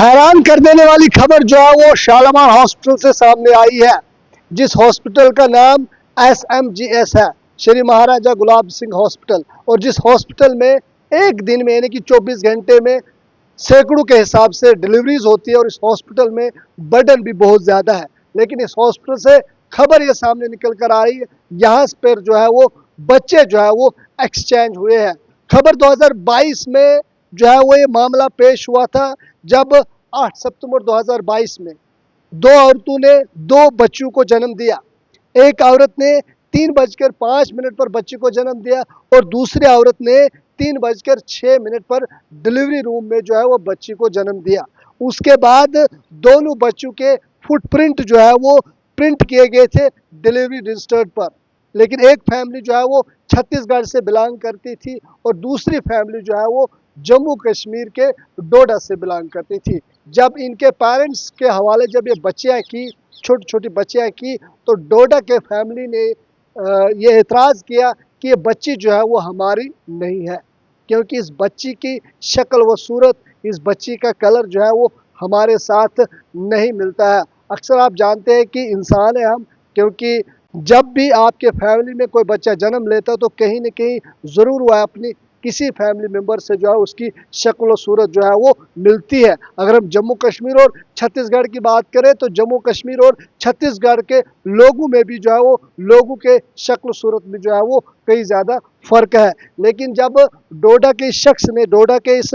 हैरान कर देने वाली खबर जो है वो शालामार हॉस्पिटल से सामने आई है, जिस हॉस्पिटल का नाम SMGS है, श्री महाराजा गुलाब सिंह हॉस्पिटल। और जिस हॉस्पिटल में एक दिन में यानी कि 24 घंटे में सैकड़ों के हिसाब से डिलीवरीज होती है और इस हॉस्पिटल में बर्डन भी बहुत ज़्यादा है। लेकिन इस हॉस्पिटल से खबर ये सामने निकल कर आ रही है, यहाँ पर जो है वो बच्चे जो है वो एक्सचेंज हुए हैं। खबर 2022 में जो है वो ये मामला पेश हुआ था, जब 8 सितंबर 2022 में दो औरतों ने दो बच्चों को जन्म दिया। एक औरत ने 3:05 पर बच्चे को जन्म दिया और दूसरी औरत ने 3:06 पर डिलीवरी रूम में जो है वो बच्ची को जन्म दिया। उसके बाद दोनों बच्चों के फुटप्रिंट जो है वो प्रिंट किए गए थे डिलीवरी रजिस्टर्ड पर। लेकिन एक फैमिली जो है वो छत्तीसगढ़ से बिलोंग करती थी और दूसरी फैमिली जो है वो जम्मू कश्मीर के डोडा से बिलोंग करती थी। जब इनके पेरेंट्स के हवाले जब ये बच्चियाँ की, छोटी छोटी बच्चियाँ की, तो डोडा के फैमिली ने ये एतराज़ किया कि ये बच्ची जो है वो हमारी नहीं है, क्योंकि इस बच्ची की शक्ल व सूरत, इस बच्ची का कलर जो है वो हमारे साथ नहीं मिलता है। अक्सर आप जानते हैं कि इंसान है हम, क्योंकि जब भी आपके फैमिली में कोई बच्चा जन्म लेता है तो कहीं न कहीं ज़रूर वह अपनी किसी फैमिली मेम्बर से जो है उसकी शक्ल और सूरत जो है वो मिलती है। अगर हम जम्मू कश्मीर और छत्तीसगढ़ की बात करें तो जम्मू कश्मीर और छत्तीसगढ़ के लोगों में भी जो है वो लोगों के शक्ल सूरत में जो है वो कई ज़्यादा फ़र्क है। लेकिन जब डोडा के शख्स ने, डोडा के इस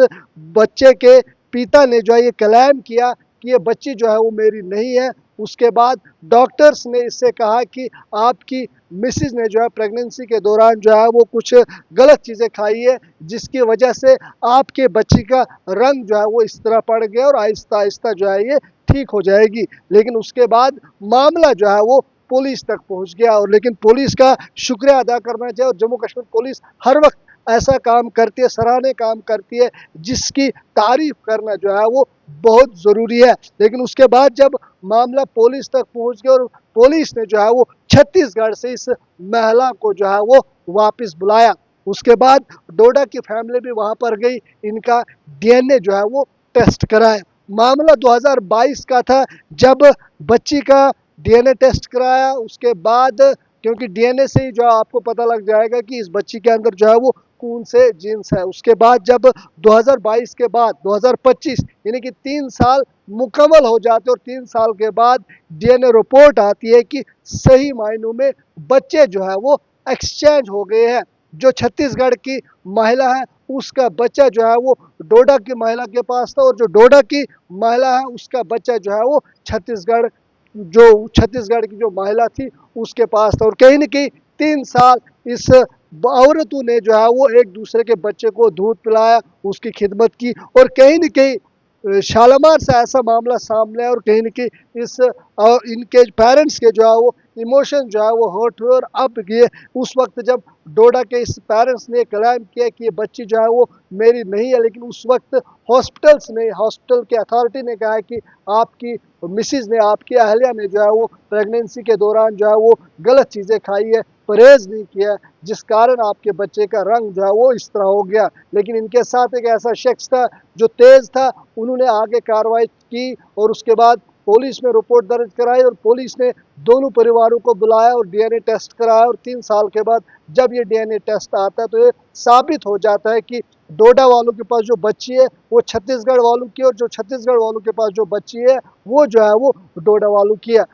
बच्चे के पिता ने जो है ये क्लेम किया कि ये बच्ची जो है वो मेरी नहीं है, उसके बाद डॉक्टर्स ने इससे कहा कि आपकी मिसेज ने जो है प्रेगनेंसी के दौरान जो है वो कुछ गलत चीज़ें खाई है, जिसकी वजह से आपके बच्ची का रंग जो है वो इस तरह पड़ गया और आहिस्ता आहिस्ता जो है ये ठीक हो जाएगी। लेकिन उसके बाद मामला जो है वो पुलिस तक पहुंच गया। और लेकिन पुलिस का शुक्रिया अदा करना चाहिए, और जम्मू कश्मीर पुलिस हर वक्त ऐसा काम करती है, सराहनीय काम करती है, जिसकी तारीफ करना जो है वो बहुत ज़रूरी है। लेकिन उसके बाद जब मामला पुलिस तक पहुंच गया और पुलिस ने जो है वो छत्तीसगढ़ से इस महिला को जो है वो वापस बुलाया, उसके बाद डोडा की फैमिली भी वहां पर गई, इनका DNA जो है वो टेस्ट कराया। मामला 2022 का था, जब बच्ची का DNA टेस्ट कराया। उसके बाद क्योंकि DNA से ही जो है आपको पता लग जाएगा कि इस बच्ची के अंदर जो है वो कौन से जीन्स है। उसके बाद जब 2022 के बाद 2025 यानी कि 3 साल मुकम्मल हो जाते और 3 साल के बाद DNA रिपोर्ट आती है कि सही मायनों में बच्चे जो है वो एक्सचेंज हो गए हैं। जो छत्तीसगढ़ की महिला है उसका बच्चा जो है वो डोडा की महिला के पास था, और जो डोडा की महिला है उसका बच्चा जो है वो छत्तीसगढ़ की जो महिला थी उसके पास था। और कहीं न कहीं 3 साल इस औरतों ने जो है वो एक दूसरे के बच्चे को दूध पिलाया, उसकी खिदमत की, और कहीं न कहीं शालामार से ऐसा मामला सामने आया और कहीं न कहीं इनके पेरेंट्स के जो है वो इमोशन जो है वो हर्ट हुए। और अब ये उस वक्त जब डोडा के इस पेरेंट्स ने क्लेम किया कि ये बच्ची जो है वो मेरी नहीं है, लेकिन उस वक्त हॉस्पिटल के अथॉरिटी ने कहा कि आपकी मिसिज ने, आपकी अहलिया ने जो है वो प्रेगनेंसी के दौरान जो है वो गलत चीज़ें खाई है, परहेज़ नहीं किया, जिस कारण आपके बच्चे का रंग जो है वो इस तरह हो गया। लेकिन इनके साथ एक ऐसा शख्स था जो तेज़ था, उन्होंने आगे कार्रवाई की और उसके बाद पुलिस में रिपोर्ट दर्ज कराई और पुलिस ने दोनों परिवारों को बुलाया और DNA टेस्ट कराया। और 3 साल के बाद जब ये DNA टेस्ट आता है तो ये साबित हो जाता है कि डोडा वालों के पास जो बच्ची है वो छत्तीसगढ़ वालों की, और जो छत्तीसगढ़ वालों के पास जो बच्ची है वो जो है वो डोडा वालों की है।